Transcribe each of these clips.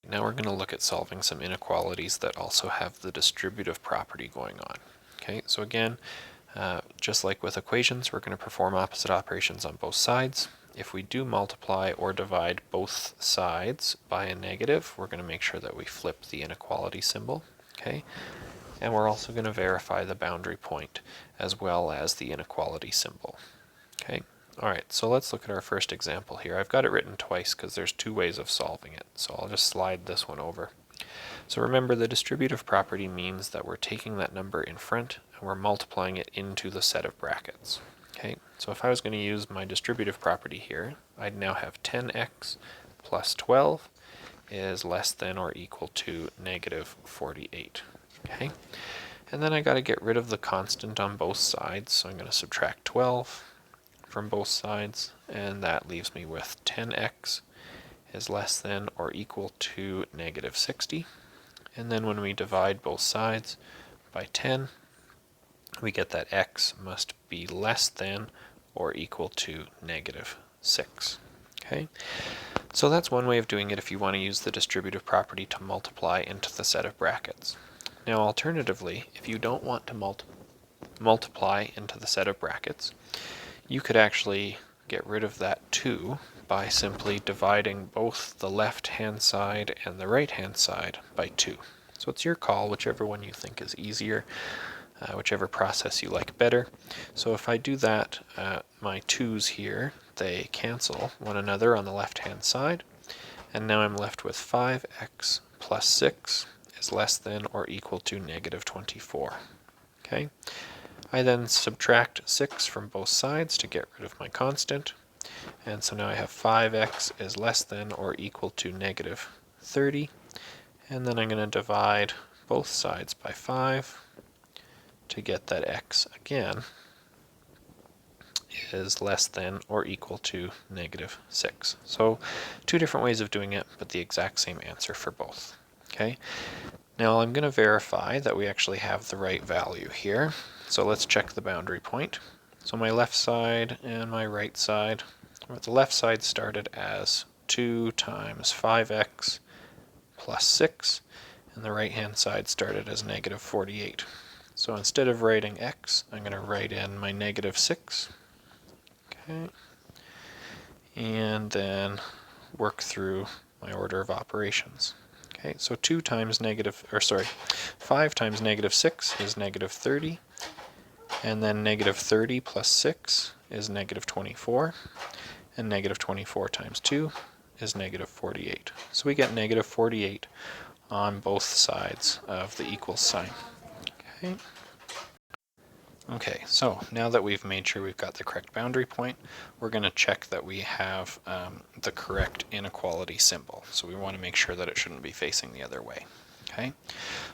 Now we're going to look at solving some inequalities that also have the distributive property going on. Okay, so again, just like with equations, we're going to perform opposite operations on both sides. If we do multiply or divide both sides by a negative, we're going to make sure that we flip the inequality symbol. Okay, and we're also going to verify the boundary point as well as the inequality symbol. Okay. All right, so let's look at our first example here. I've got it written twice because there's two ways of solving it, so I'll just slide this one over. So remember, the distributive property means that we're taking that number in front and we're multiplying it into the set of brackets. Okay, so if I was going to use my distributive property here, I'd now have 10x plus 12 is less than or equal to negative 48. Okay, and then I got to get rid of the constant on both sides, so I'm going to subtract 12 from both sides, and that leaves me with 10x is less than or equal to negative 60. And then when we divide both sides by 10, we get that x must be less than or equal to negative 6. Okay, so that's one way of doing it if you want to use the distributive property to multiply into the set of brackets. Now alternatively, if you don't want to multiply into the set of brackets, you could actually get rid of that 2 by simply dividing both the left-hand side and the right-hand side by 2. So it's your call, whichever one you think is easier, whichever process you like better. So if I do that, my 2's here, they cancel one another on the left-hand side, and now I'm left with 5x plus 6 is less than or equal to negative 24. Okay. I then subtract 6 from both sides to get rid of my constant, and so now I have 5x is less than or equal to negative 30, and then I'm going to divide both sides by 5 to get that x again is less than or equal to negative 6. So two different ways of doing it, but the exact same answer for both. Okay. Now I'm going to verify that we actually have the right value here. So let's check the boundary point. So my left side and my right side, the left side started as 2 times 5x plus 6, and the right hand side started as negative 48. So instead of writing x, I'm going to write in my negative 6. Okay. And then work through my order of operations. Okay, so 5 times negative 6 is negative 30, and then negative 30 plus 6 is negative 24, and negative 24 times 2 is negative 48. So we get negative 48 on both sides of the equal sign. Okay. Okay, so now that we've made sure we've got the correct boundary point, we're going to check that we have the correct inequality symbol. So we want to make sure that it shouldn't be facing the other way. Okay,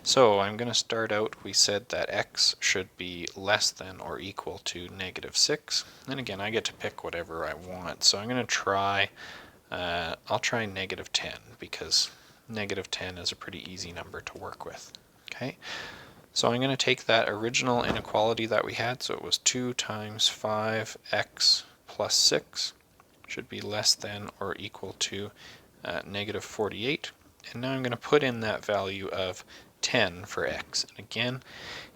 so I'm going to start out, we said that x should be less than or equal to negative 6. And again, I get to pick whatever I want. So I'm going to try, I'll try negative 10, because negative 10 is a pretty easy number to work with. Okay. So I'm going to take that original inequality that we had, so it was 2 times 5x plus 6 should be less than or equal to negative 48. And now I'm going to put in that value of 10 for x. And again,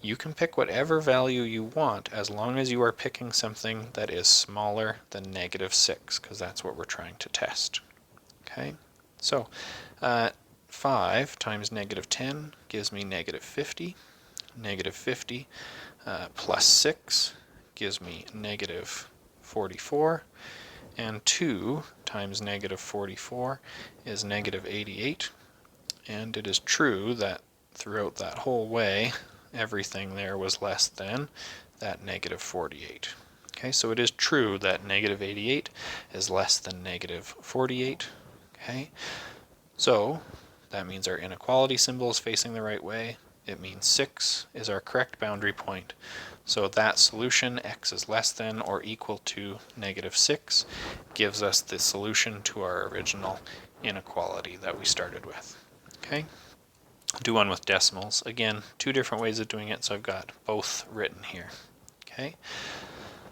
you can pick whatever value you want as long as you are picking something that is smaller than negative 6, because that's what we're trying to test. Okay, so 5 times negative 10 gives me negative 50. Negative 50 plus 6 gives me negative 44, and 2 times negative 44 is negative 88, and it is true that throughout that whole way everything there was less than that negative 48. Okay, so it is true that negative 88 is less than negative 48. Okay, so that means our inequality symbol is facing the right way. It means 6 is our correct boundary point. So that solution, x is less than or equal to negative 6, gives us the solution to our original inequality that we started with. Okay, do one with decimals. Again, two different ways of doing it, so I've got both written here. Okay,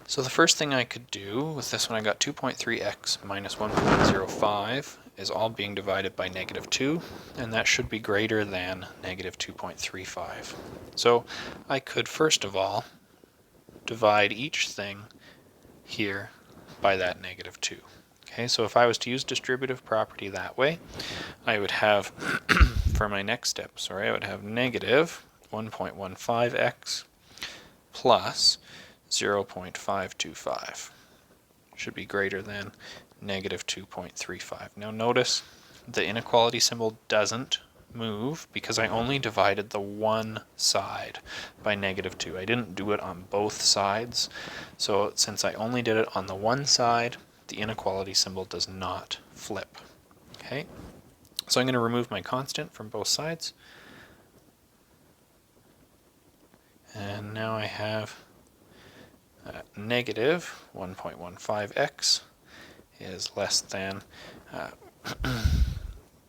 so the first thing I could do with this one, I got 2.3x minus 1.05 is all being divided by -2, and that should be greater than -2.35. So I could first of all divide each thing here by that -2. Okay, so if I was to use distributive property that way, I would have, for my next step, I would have -1.15x plus 0.525 should be greater than -2.35. Now notice the inequality symbol doesn't move because I only divided the one side by -2. I didn't do it on both sides. So since I only did it on the one side, the inequality symbol does not flip. Okay, so I'm going to remove my constant from both sides. And now I have -1.15x is less than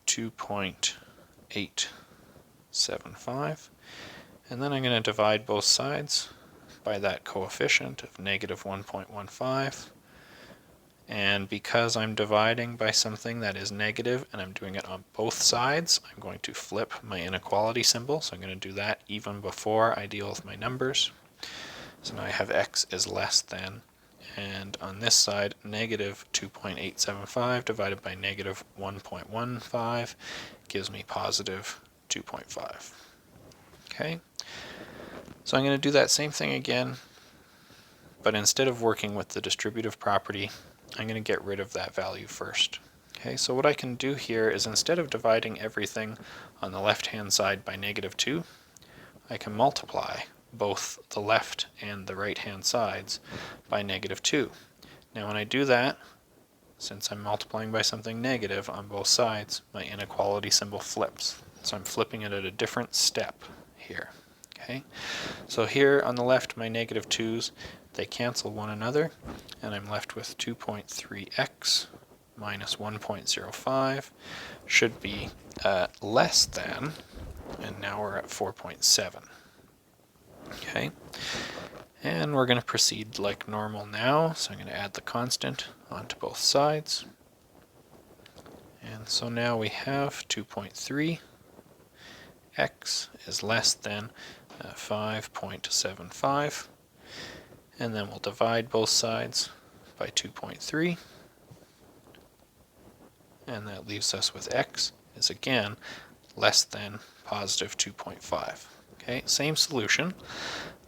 2.875. And then I'm going to divide both sides by that coefficient of -1.15. And because I'm dividing by something that is negative and I'm doing it on both sides, I'm going to flip my inequality symbol. So I'm going to do that even before I deal with my numbers. So now I have x is less than, and on this side, -2.875 divided by -1.15 gives me +2.5. Okay, so I'm going to do that same thing again, but instead of working with the distributive property, I'm going to get rid of that value first. Okay, so what I can do here is instead of dividing everything on the left-hand side by -2, I can multiply both the left and the right-hand sides by -2. Now when I do that, since I'm multiplying by something negative on both sides, my inequality symbol flips. So I'm flipping it at a different step here. Okay, so here on the left, my -2's, they cancel one another, and I'm left with 2.3x minus 1.05 should be less than, and now we're at 4.7. Okay, and we're going to proceed like normal now, so I'm going to add the constant onto both sides. And so now we have 2.3, x is less than 5.75, and then we'll divide both sides by 2.3, and that leaves us with x is again less than +2.5. Okay, same solution,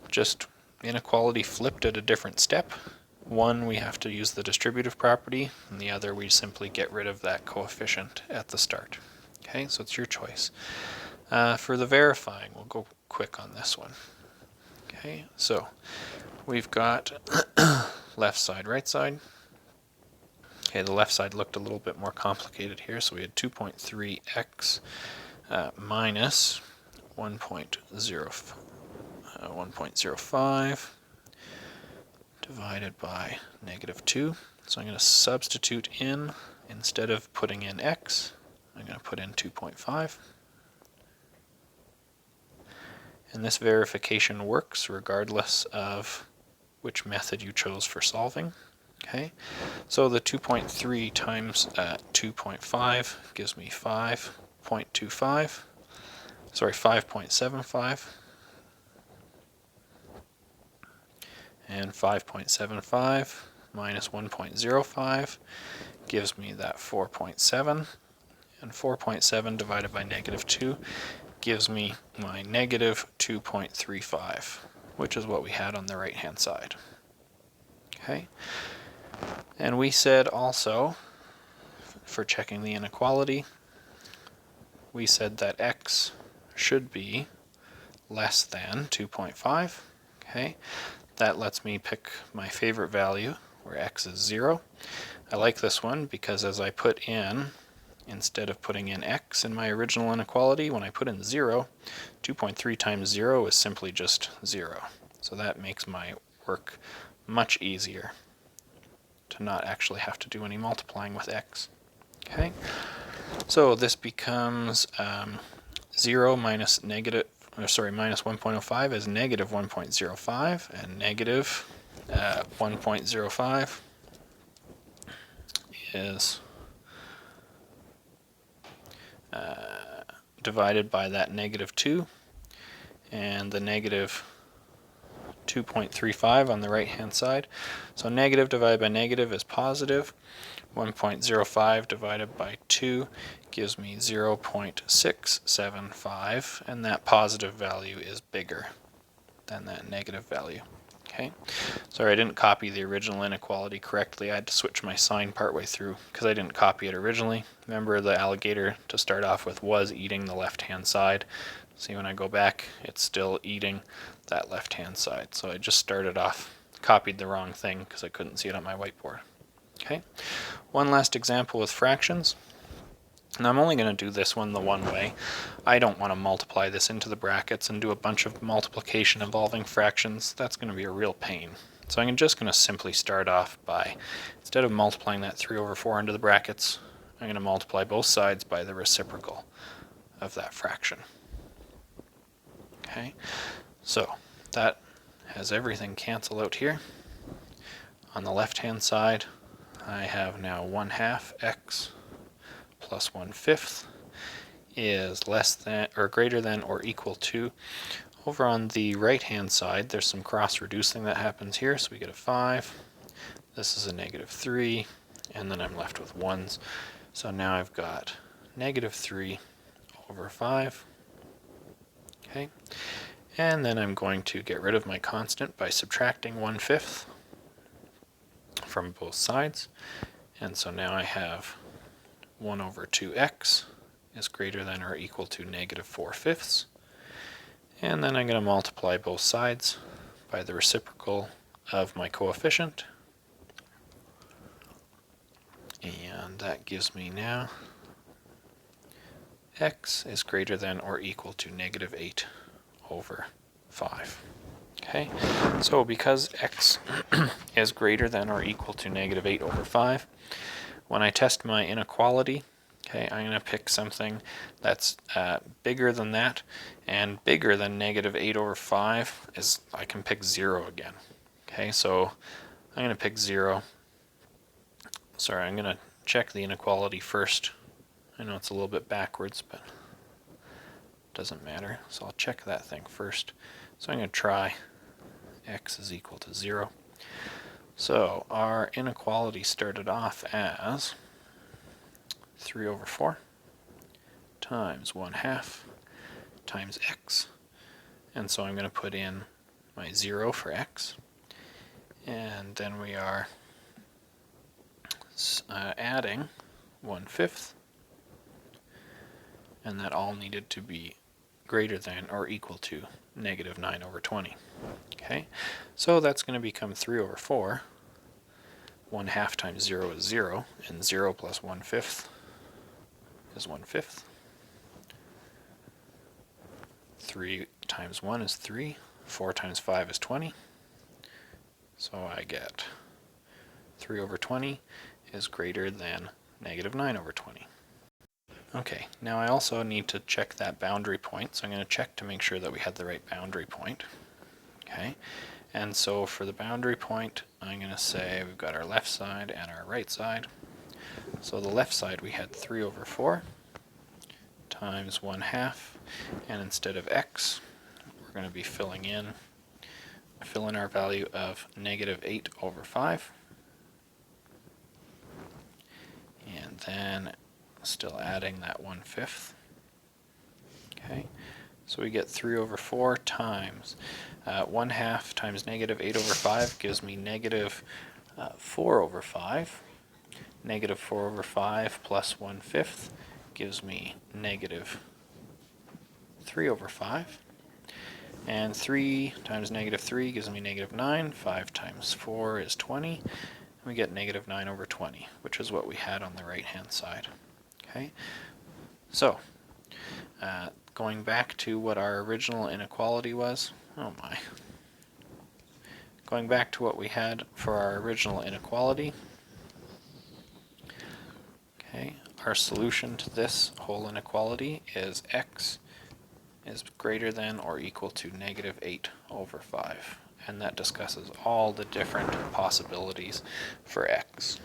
just inequality flipped at a different step. One, we have to use the distributive property, and the other, we simply get rid of that coefficient at the start. Okay, so it's your choice. For the verifying, we'll go quick on this one. Okay, so we've got left side, right side. Okay, the left side looked a little bit more complicated here, so we had 2.3x minus 1.05 divided by -2. So I'm going to substitute in, instead of putting in x, I'm going to put in 2.5. And this verification works regardless of which method you chose for solving. Okay, so the 2.3 times 2.5 gives me 5.25. Sorry, 5.75. And 5.75 minus 1.05 gives me that 4.7. And 4.7 divided by -2 gives me my -2.35, which is what we had on the right-hand side. Okay, and we said also, for checking the inequality, we said that x should be less than 2.5. Okay, that lets me pick my favorite value, where x is 0. I like this one because as I put in, instead of putting in x in my original inequality, when I put in 0, 2.3 times 0 is simply just 0. So that makes my work much easier to not actually have to do any multiplying with x. Okay, so this becomes 0 minus minus 1.05 is -1.05, and -1.05 is divided by that -2, and the -2.35 on the right hand side. So negative divided by negative is positive. 1.05 divided by 2 gives me 0.675, and that positive value is bigger than that negative value. Okay, sorry I didn't copy the original inequality correctly. I had to switch my sign partway through because I didn't copy it originally. Remember, the alligator to start off with was eating the left hand side. See, when I go back, it's still eating that left hand side. So I just started off, copied the wrong thing because I couldn't see it on my whiteboard. Okay, one last example with fractions. And I'm only going to do this one the one way. I don't want to multiply this into the brackets and do a bunch of multiplication involving fractions. That's going to be a real pain. So I'm just going to simply start off by, instead of multiplying that 3/4 into the brackets, I'm going to multiply both sides by the reciprocal of that fraction. Okay, so that has everything cancel out here. On the left hand side, I have now 1/2 x plus 1/5 is less than or greater than or equal to. Over on the right hand side, there's some cross reducing that happens here, so we get a 5. This is a -3, and then I'm left with 1s. So now I've got -3/5. Okay, and then I'm going to get rid of my constant by subtracting 1/5 from both sides, and so now I have 1/2x is greater than or equal to -4/5, and then I'm going to multiply both sides by the reciprocal of my coefficient, and that gives me now x is greater than or equal to -8/5. Okay, so because x is greater than or equal to -8/5, when I test my inequality, okay, I'm going to pick something that's bigger than that, and bigger than -8/5 is, I can pick 0 again. Okay, so I'm going to pick 0. Sorry, I'm going to check the inequality first. I know it's a little bit backwards, but it doesn't matter. So I'll check that thing first. So I'm going to try x is equal to 0. So our inequality started off as 3/4 times 1/2 times x. And so I'm going to put in my 0 for x. And then we are adding 1/5. And that all needed to be greater than or equal to -9/20. Okay, so that's going to become 3/4. 1/2 times 0 is 0, and 0 plus 1/5 is 1/5. 3 times 1 is 3. 4 times 5 is 20. So I get 3/20 is greater than -9/20. Okay, now I also need to check that boundary point, so I'm going to check to make sure that we had the right boundary point. Okay, and so for the boundary point, I'm going to say we've got our left side and our right side. So the left side we had 3/4 times 1/2, and instead of x, we're going to be fill in our value of -8/5, and then still adding that 1/5. Okay, so we get 3/4 times 1/2 times -8/5 gives me -4/5. -4/5 plus 1/5 gives me -3/5. And 3 times -3 gives me -9. 5 times 4 is 20. And we get -9/20, which is what we had on the right hand side. Okay, so going back to what our original inequality was, going back to what we had for our original inequality, okay, our solution to this whole inequality is x is greater than or equal to -8/5, and that discusses all the different possibilities for x.